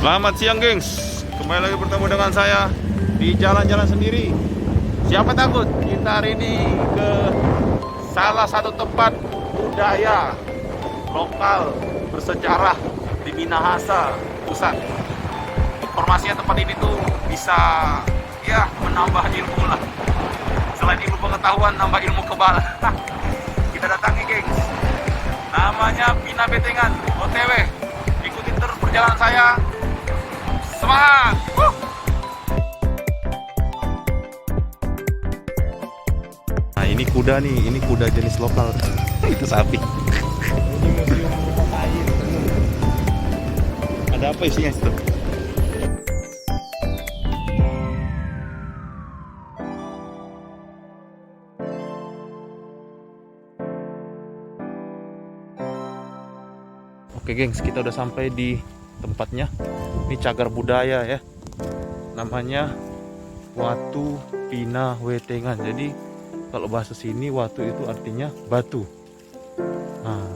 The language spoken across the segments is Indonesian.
Selamat siang gengs, kembali lagi bertemu dengan saya di jalan-jalan sendiri. Siapa takut? Kita hari ini ke salah satu tempat budaya lokal bersejarah di Minahasa Pusat. Informasinya tempat ini tuh bisa ya menambah ilmu lah. Selain ilmu pengetahuan, nambah ilmu kebal. Kita datangi gengs. Namanya Pina Betengan, OTW. Ikutin terus perjalanan saya. Semangat! Nah ini kuda nih, ini kuda jenis lokal. Itu sapi. Ada apa isinya itu? Oke gengs, kita udah sampai di tempatnya. Ini cagar budaya ya, namanya Watu Pina Wetengan. Jadi kalau bahasa sini watu itu artinya batu. Nah,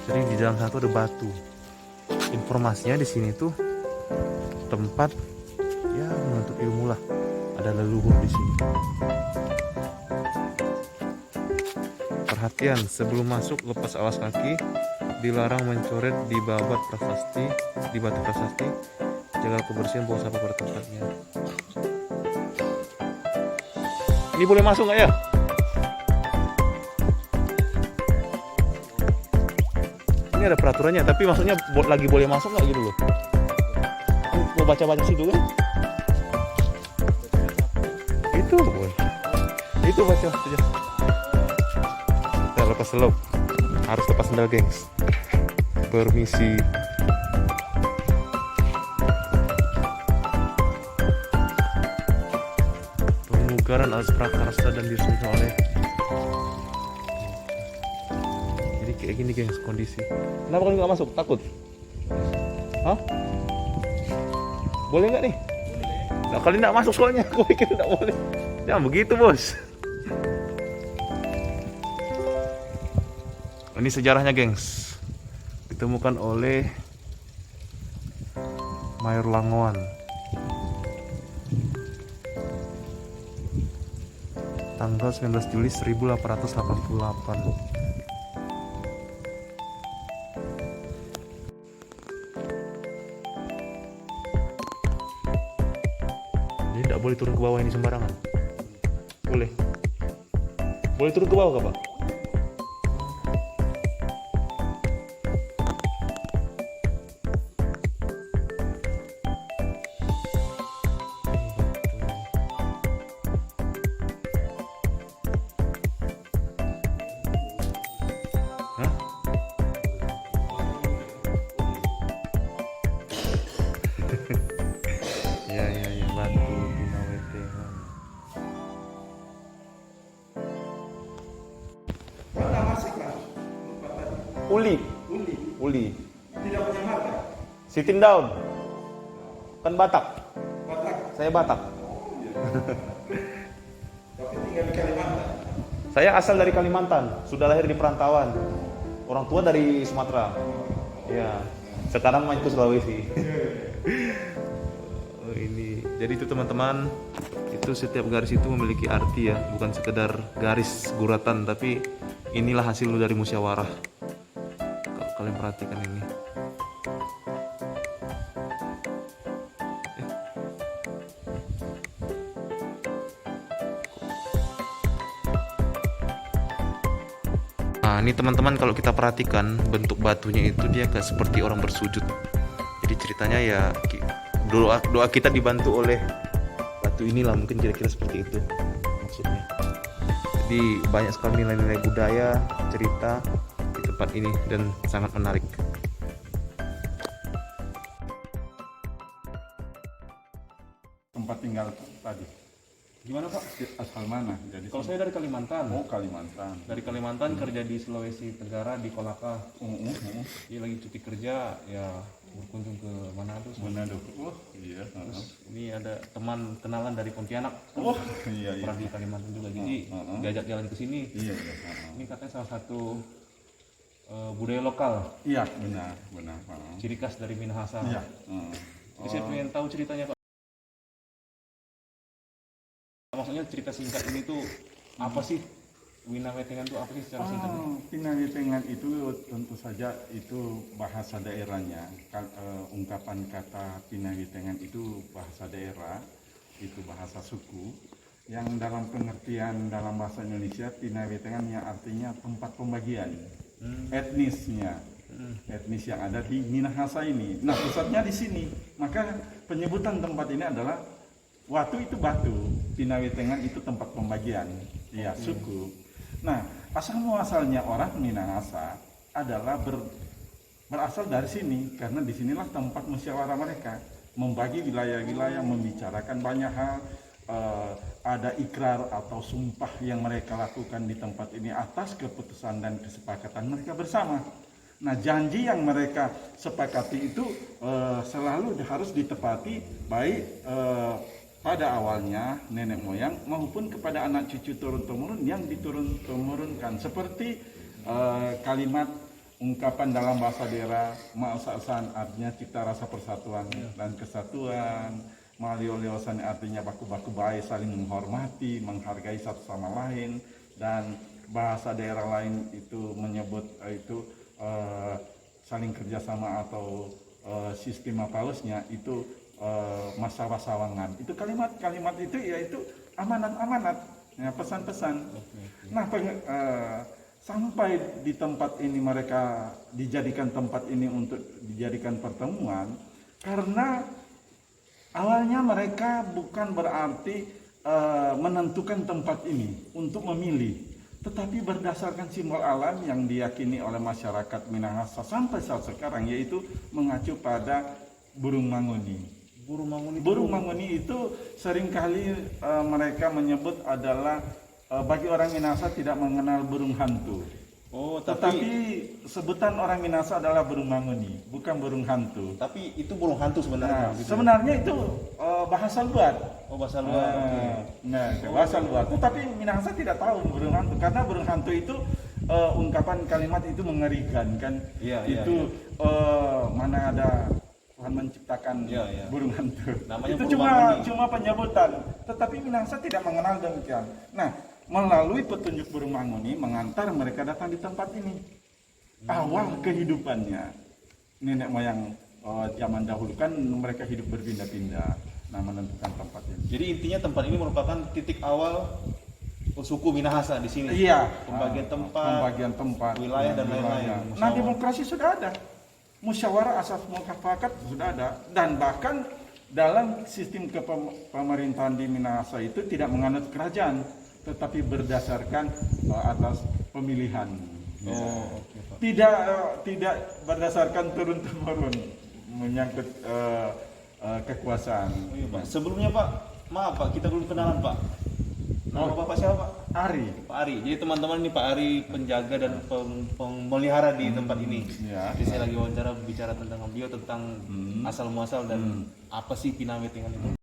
jadi di dalam satu ada batu. Informasinya di sini tuh tempat ya menuntut ilmu lah. Ada leluhur di sini. Perhatian, sebelum masuk lepas alas kaki. Dilarang mencoret di babat prasasti, di batu prasasti. Jaga kebersihan, bawa sampah pada tempatnya. Ini boleh masuk nggak ya? Ini ada peraturannya, tapi maksudnya lagi boleh masuk nggak gitu loh? Mau baca-baca situ kan? Itu boleh. Itu baca saja. Kita lepas selop. Harus lepas sendal gengs. Permisi. Pemugaran alas prakarsa dan diresmikan oleh. Jadi kayak gini gengs kondisi. Kenapa kalian nggak masuk? Takut? Hah? Boleh nggak nih? Nah, kalian nggak masuk soalnya. Aku pikir nggak boleh. Jangan begitu bos. Ini sejarahnya gengs, ditemukan oleh Mayor Langoan tanggal 19 Juli 1888. Jadi tidak boleh turun ke bawah ini sembarangan. Boleh? Boleh turun ke bawah gak Pak? Ya, Batu Pina Wetengan. Mana masih kan? Uli. Tidak punya mata. Sitting down. Kan Batak. Batak. Saya Batak. Tapi tinggal di Kalimantan. Saya asal dari Kalimantan, sudah lahir di perantauan. Orang tua dari Sumatera. Ya. Sekarang main ke Sulawesi. Ini jadi itu teman-teman, itu setiap garis itu memiliki arti ya, bukan sekedar garis guratan, tapi inilah hasil dari musyawarah. Kalau kalian perhatikan ini. Nah ini teman-teman, kalau kita perhatikan bentuk batunya itu dia kayak seperti orang bersujud. Jadi ceritanya ya doa kita dibantu oleh batu inilah, mungkin kira-kira seperti itu maksudnya. Jadi banyak sekali nilai-nilai budaya, cerita di tempat ini dan sangat menarik. Tempat tinggal tadi. Gimana Pak? Asal mana? Jadi Kalau saya dari Kalimantan. Oh Kalimantan. Dari Kalimantan kerja di Sulawesi Tenggara di Kolaka. Dia lagi cuti kerja ya, berkunjung ke Manado. Manado. Oh iya. Terus ini ada teman kenalan dari Pontianak. Oh iya. Pernah di Kalimantan juga, jadi diajak jalan ke sini. Iya. Ini katanya salah satu budaya lokal, Iya, benar, benar. ciri khas dari Minahasa. Iya. Jadi saya pengen tahu ceritanya Pak. Maksudnya cerita singkat ini tuh apa sih? Winawetengan itu apa sih secara singkat? Pinawetengan itu tentu saja itu bahasa daerahnya. Ungkapan kata pinawetengan itu bahasa daerah, itu bahasa suku. Yang dalam pengertian dalam bahasa Indonesia, pinawetengan yang artinya tempat pembagian etnisnya. Etnis yang ada di Minahasa ini. Nah, pusatnya di sini. Maka penyebutan tempat ini adalah Watu itu batu, Pinawetengan itu tempat pembagian. Iya, suku. Nah, asal muasalnya orang Minahasa adalah berasal dari sini, karena disinilah tempat musyawarah mereka, membagi wilayah-wilayah, membicarakan banyak hal. Ada ikrar atau sumpah yang mereka lakukan di tempat ini atas keputusan dan kesepakatan mereka bersama. Nah, janji yang mereka sepakati itu selalu harus ditepati, baik pada awalnya nenek moyang maupun kepada anak cucu turun-temurun yang diturun-temurunkan. Seperti kalimat ungkapan dalam bahasa daerah Ma'asasan, artinya cipta rasa persatuan dan kesatuan. Malio-liosan artinya baku-baku baik, saling menghormati, menghargai satu sama lain. Dan bahasa daerah lain itu menyebut itu saling kerjasama atau sistema pausnya itu masalah sawangan. Itu kalimat-kalimat itu yaitu amanat-amanat, ya, pesan-pesan. Nah, sampai di tempat ini mereka dijadikan tempat ini untuk dijadikan pertemuan, karena awalnya mereka bukan berarti menentukan tempat ini untuk memilih, tetapi berdasarkan simbol alam yang diyakini oleh masyarakat Minahasa sampai saat sekarang, yaitu mengacu pada burung manguni. Burung manguni itu seringkali mereka menyebut adalah bagi orang Minahasa tidak mengenal burung hantu. Oh, tetapi sebutan orang Minahasa adalah burung manguni, bukan burung hantu. Tapi itu burung hantu sebenarnya. Nah, sebenarnya itu bahasa luar. Oh, bahasa luar. Nah, bahasa luar. Tetapi Minahasa tidak tahu burung hantu, karena burung hantu itu ungkapan kalimat itu mengerikan kan. Itu mana ada Tuhan menciptakan burung hantu. Namanya itu burung cuma penyebutan. Tetapi Minahasa tidak mengenal demikian. Nah, melalui petunjuk burung manguni mengantar mereka datang di tempat ini. Awal kehidupannya nenek moyang zaman dahulu kan mereka hidup berpindah-pindah, nah menentukan tempat ini. Jadi intinya tempat ini merupakan titik awal suku Minahasa di sini. Iya. Pembagian tempat, wilayah dan lain-lain. Nah, demokrasi sudah ada, musyawarah asas mufakat sudah ada, dan bahkan dalam sistem kepemerintahan di Minahasa itu tidak menganut kerajaan, tetapi berdasarkan atas pemilihan. Tidak berdasarkan turun-temurun menyangkut kekuasaan. Oh, iya, Pak. Sebelumnya Pak, maaf Pak, kita belum kenalan Pak. Nama Bapak siapa Pak? Ari. Pak Ari. Jadi teman-teman ini Pak Ari penjaga dan pemelihara di tempat ini. Jadi saya lagi wawancara bicara tentang beliau, tentang asal muasal dan apa sih Pinawetengan itu.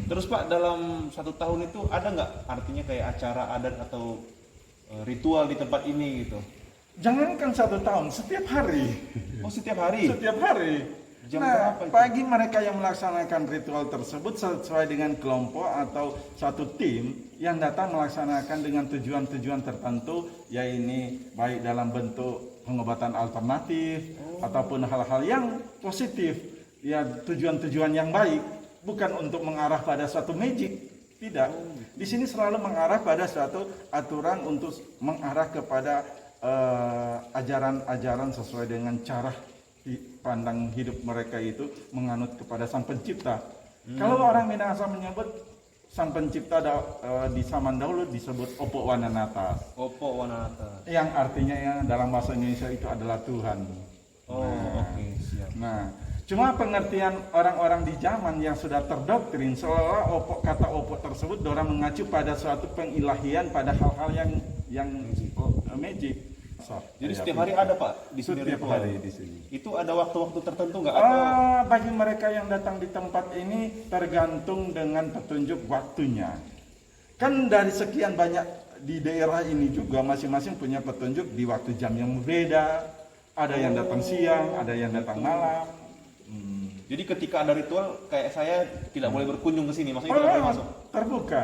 Terus Pak, dalam 1 tahun itu ada nggak artinya kayak acara adat atau ritual di tempat ini gitu? Jangankan 1 tahun, setiap hari. Oh, setiap hari? Setiap hari. Jam Nah, berapa itu? bagi mereka yang melaksanakan ritual tersebut sesuai dengan kelompok atau satu tim yang datang melaksanakan dengan tujuan-tujuan tertentu, yaitu baik dalam bentuk pengobatan alternatif ataupun hal-hal yang positif, ya tujuan-tujuan yang baik, bukan untuk mengarah pada suatu magic, tidak. Di sini selalu mengarah pada suatu aturan untuk mengarah kepada ajaran-ajaran sesuai dengan cara pandang hidup mereka itu menganut kepada Sang Pencipta. Kalau orang Minahasa menyebut Sang Pencipta di zaman dahulu disebut Opo Wananata. Opo Wananata. Yang artinya ya dalam bahasa Indonesia itu adalah Tuhan. Oke, siap. Nah, cuma pengertian orang-orang di zaman yang sudah terdoktrin seolah kata Opo tersebut orang mengacu pada suatu pengilahian, pada hal-hal yang magic. Jadi setiap hari ada Pak di sini setiap ritual? hari di sini. Itu ada waktu-waktu tertentu nggak? Atau Bagi mereka yang datang di tempat ini tergantung dengan petunjuk waktunya. Kan dari sekian banyak di daerah ini juga masing-masing punya petunjuk di waktu jam yang berbeda. Ada yang datang siang, ada yang datang malam. Jadi ketika ada ritual kayak saya tidak boleh berkunjung ke sini, maksudnya tidak boleh masuk. Terbuka.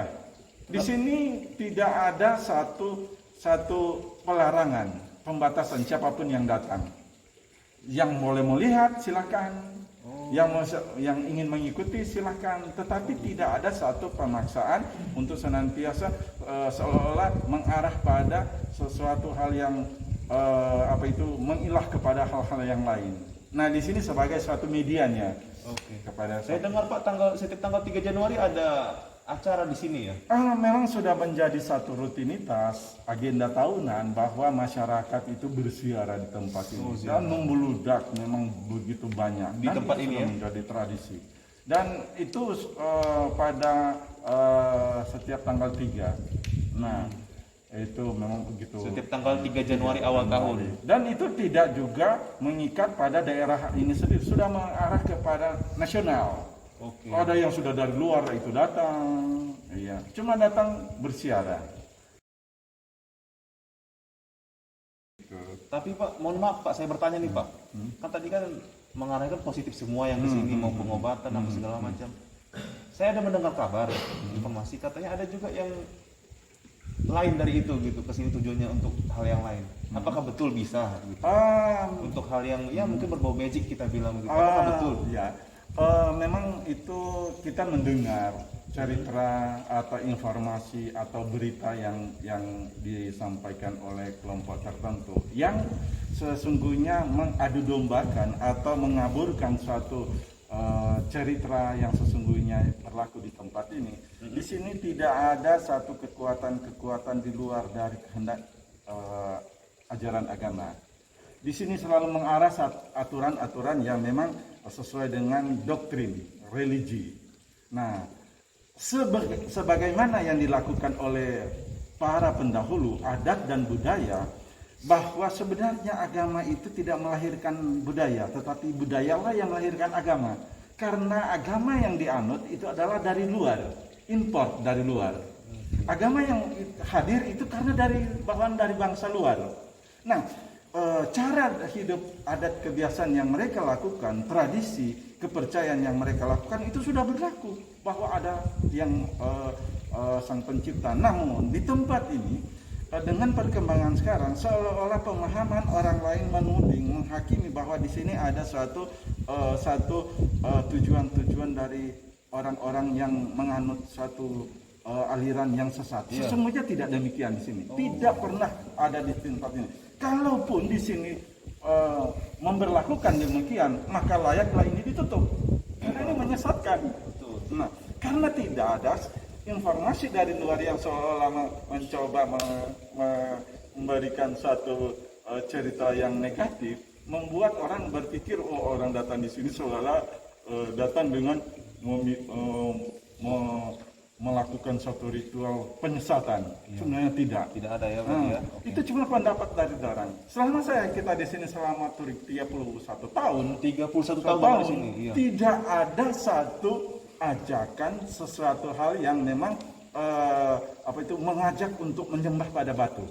Di sini tidak ada satu pelarangan, pembatasan siapapun yang datang. Yang boleh melihat silakan. Yang ingin mengikuti silakan, tetapi tidak ada satu pemaksaan untuk senantiasa seolah-olah mengarah pada sesuatu hal yang mengilah kepada hal-hal yang lain. Nah, di sini sebagai suatu medianya. Oke. Kepada Saya dengar Pak setiap tanggal 3 Januari ada acara di sini ya. Memang sudah menjadi satu rutinitas agenda tahunan bahwa masyarakat itu bersiara di tempat ini dan membludak memang begitu banyak di tempat ini ya, menjadi tradisi. Dan itu pada setiap tanggal 3. Nah, itu memang begitu. Setiap tanggal 3 Januari awal tahun. Dan itu tidak juga mengikat pada daerah ini sendiri, sudah mengarah kepada nasional. Oke. Ada yang sudah dari luar itu datang, iya. Cuma datang bersiara. Tapi Pak, mohon maaf Pak, saya bertanya nih Pak. Kan tadi kan mengarahkan positif semua yang ke sini mau pengobatan apa segala macam. Saya ada mendengar kabar, informasi katanya ada juga yang lain dari itu gitu ke sini tujuannya untuk hal yang lain. Apakah betul bisa gitu? Untuk hal yang ya mungkin berbau magic kita bilang gitu. Apakah betul? Ya. Memang itu kita mendengar cerita atau informasi atau berita yang disampaikan oleh kelompok tertentu yang sesungguhnya mengadu dombakan atau mengaburkan suatu cerita yang sesungguhnya berlaku di tempat ini. Di sini tidak ada satu kekuatan di luar dari kehendak ajaran agama. Di sini selalu mengarah aturan-aturan yang memang sesuai dengan doktrin religi. Nah, sebagaimana yang dilakukan oleh para pendahulu adat dan budaya, bahwa sebenarnya agama itu tidak melahirkan budaya, tetapi budayalah yang melahirkan agama. Karena agama yang dianut itu adalah dari luar, import dari luar. Agama yang hadir itu karena dari bangsa luar. Nah, cara hidup adat kebiasaan yang mereka lakukan, tradisi, kepercayaan yang mereka lakukan itu sudah berlaku bahwa ada yang sang pencipta. Namun di tempat ini dengan perkembangan sekarang seolah-olah pemahaman orang lain menuding, menghakimi bahwa di sini ada satu tujuan-tujuan dari orang-orang yang menganut satu aliran yang sesat. Sesungguhnya tidak demikian di sini. Tidak pernah ada di tempat ini. Kalaupun di sini memberlakukan demikian, maka layaklah ini ditutup. Karena ini menyesatkan. Nah, karena tidak ada informasi dari luar yang seolah-olah mencoba memberikan suatu cerita yang negatif, membuat orang berpikir, oh orang datang di sini seolah-olah datang dengan melakukan suatu ritual penyesatan. Sebenarnya tidak ada ya, ya. Okay. Itu cuma pendapat dari orang. Selama kita di sini selama 31 tahun, 31 tahun di sini, iya. Tidak ada satu ajakan sesuatu hal yang memang mengajak untuk menyembah pada batu.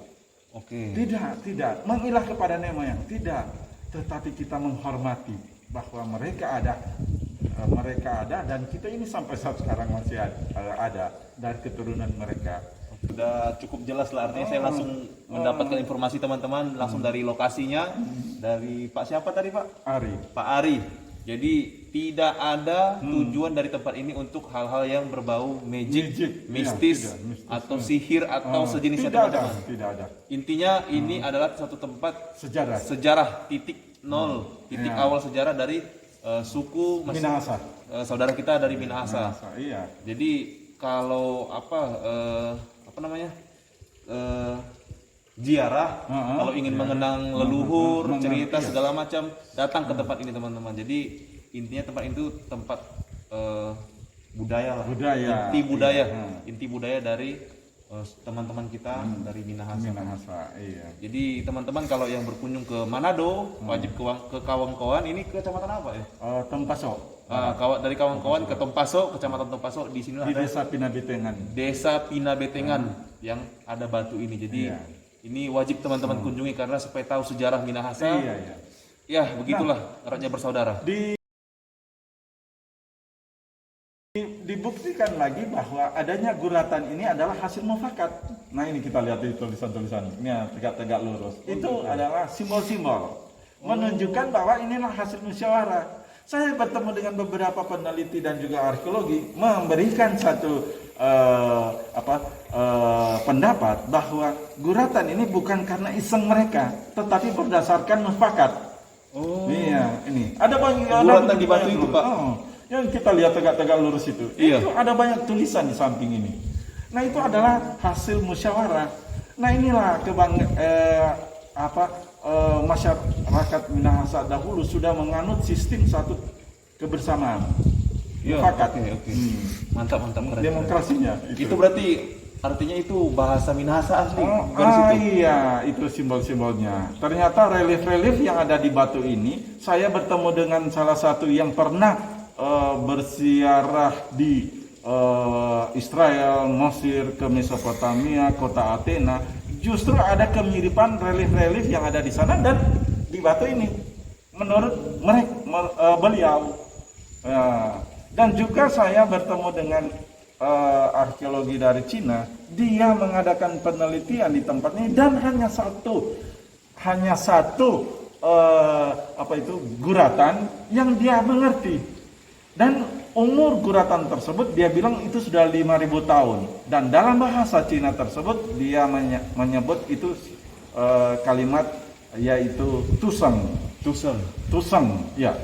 Oke. Tidak mengilah kepada nenek, tidak. Tetapi kita menghormati bahwa mereka ada dan kita ini sampai saat sekarang masih ada dari keturunan mereka. Sudah cukup jelas lah, artinya saya langsung mendapatkan informasi teman-teman langsung dari lokasinya, dari Pak siapa tadi Pak? Pak Ari. Jadi tidak ada tujuan dari tempat ini untuk hal-hal yang berbau magic, mistis, atau sihir atau sejenisnya teman-teman. Tidak ada. Intinya ini adalah satu tempat sejarah titik nol, titik awal sejarah dari suku Minahasa. Saudara kita dari Minahasa. Iya. Jadi kalau ziarah, kalau ingin mengenang leluhur, cerita segala macam, datang ke tempat ini teman-teman. Jadi intinya tempat itu tempat budaya lah. Inti budaya dari teman-teman kita dari Minahasa. Iya. Jadi teman-teman kalau yang berkunjung ke Manado wajib ke Kawangkoan. Ini kecamatan apa ya? Tompaso. Dari Kawangkoan ke Tompaso, kecamatan Tompaso. Di sini di Desa Pinabetengan. Desa Pinabetengan. yang ada batu ini. Jadi Iya. ini wajib teman-teman kunjungi karena supaya tahu sejarah Minahasa. Iya, iya. Ya, begitulah eratnya bersaudara. Dibuktikan lagi bahwa adanya guratan ini adalah hasil mufakat. Nah ini kita lihat di tulisan-tulisan, ini ya, tegak-tegak lurus. Itu adalah simbol-simbol menunjukkan bahwa inilah hasil musyawarah. Saya bertemu dengan beberapa peneliti dan juga arkeologi memberikan satu pendapat bahwa guratan ini bukan karena iseng mereka, tetapi berdasarkan mufakat. Oh. Iya, ini ada banyak Guratan di batu itu, Pak. Yang kita lihat tegak-tegak lurus itu. Iya. Itu ada banyak tulisan di samping ini. Nah, itu adalah hasil musyawarah. Nah, inilah masyarakat Minahasa dahulu sudah menganut sistem satu kebersamaan. Iya, Mufakat. oke. Mantap, keren. Demokrasinya. Itu berarti artinya itu bahasa Minahasa asli. Bukan situ. Iya, itu simbol-simbolnya. Ternyata relief-relief yang ada di batu ini, saya bertemu dengan salah satu yang pernah bersiarah di Israel, Mesir, ke Mesopotamia, kota Athena. Justru ada kemiripan relief-relief yang ada di sana dan di batu ini. Menurut beliau. Dan juga saya bertemu dengan arkeologi dari Cina. Dia mengadakan penelitian di tempat ini dan hanya satu guratan yang dia mengerti. Dan umur guratan tersebut dia bilang itu sudah 5.000 tahun. Dan dalam bahasa Cina tersebut dia menyebut itu kalimat yaitu tuseng. Ya.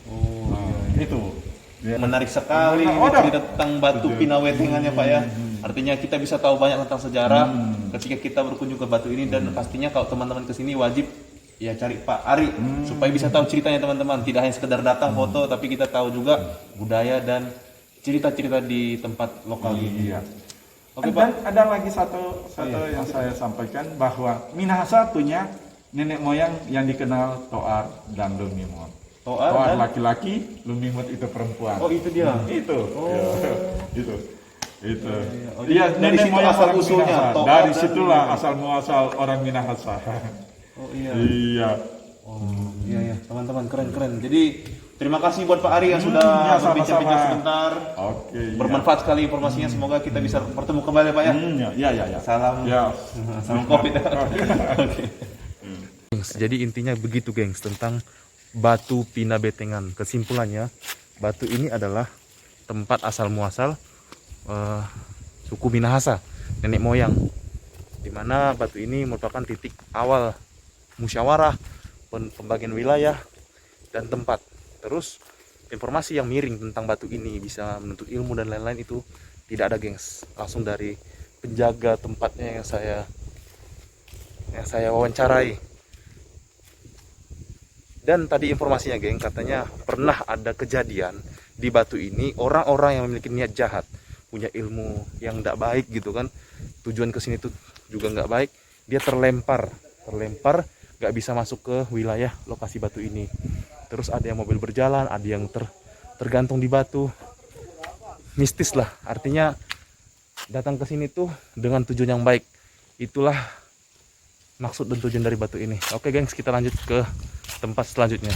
Oh, itu. Ya. Menarik sekali ini cerita tentang batu Pinawetengannya, Pak ya. Artinya kita bisa tahu banyak tentang sejarah ketika kita berkunjung ke batu ini, dan pastinya kalau teman-teman kesini wajib ya cari Pak Ari supaya bisa tahu ceritanya teman-teman. Tidak hanya sekedar datang foto, tapi kita tahu juga budaya dan cerita-cerita di tempat lokal ini. Iya. Oke, Dan Pak. ada lagi satu yang saya sampaikan bahwa Minahasa punya nenek moyang yang dikenal Toar dan Lumimot. Toar laki-laki, Lumimot itu perempuan. Oh, itu dia. Itu. Oh. Itu. Oh, Iya, dari nenek situ moyang asal orang usulnya. Minahasa. Dari situlah asal muasal orang Minahasa. Oh iya. Iya. Oh iya, teman-teman, keren. Jadi terima kasih buat Pak Ari yang sudah berbincang-bincang sebentar. Oke. Bermanfaat sekali informasinya. Semoga kita bisa bertemu kembali, Pak ya. Iya. Salam. Ya. Salam Covid. Oke. Jadi intinya begitu, gengs, tentang batu Pinabetengan. Kesimpulannya, batu ini adalah tempat asal muasal suku Minahasa, nenek moyang, di mana batu ini merupakan titik awal musyawarah, pembagian wilayah dan tempat. Terus informasi yang miring tentang batu ini bisa menuntut ilmu dan lain-lain itu tidak ada, gengs. Langsung dari penjaga tempatnya yang saya wawancarai. Dan tadi informasinya, geng, katanya pernah ada kejadian di batu ini orang-orang yang memiliki niat jahat, punya ilmu yang tidak baik gitu kan, tujuan kesini tuh juga nggak baik, dia terlempar nggak bisa masuk ke wilayah lokasi batu ini. Terus ada yang mobil berjalan, ada yang tergantung di batu. Mistis lah, artinya datang ke sini tuh dengan tujuan yang baik. Itulah maksud dan tujuan dari batu ini. Oke, gengs, kita lanjut ke tempat selanjutnya.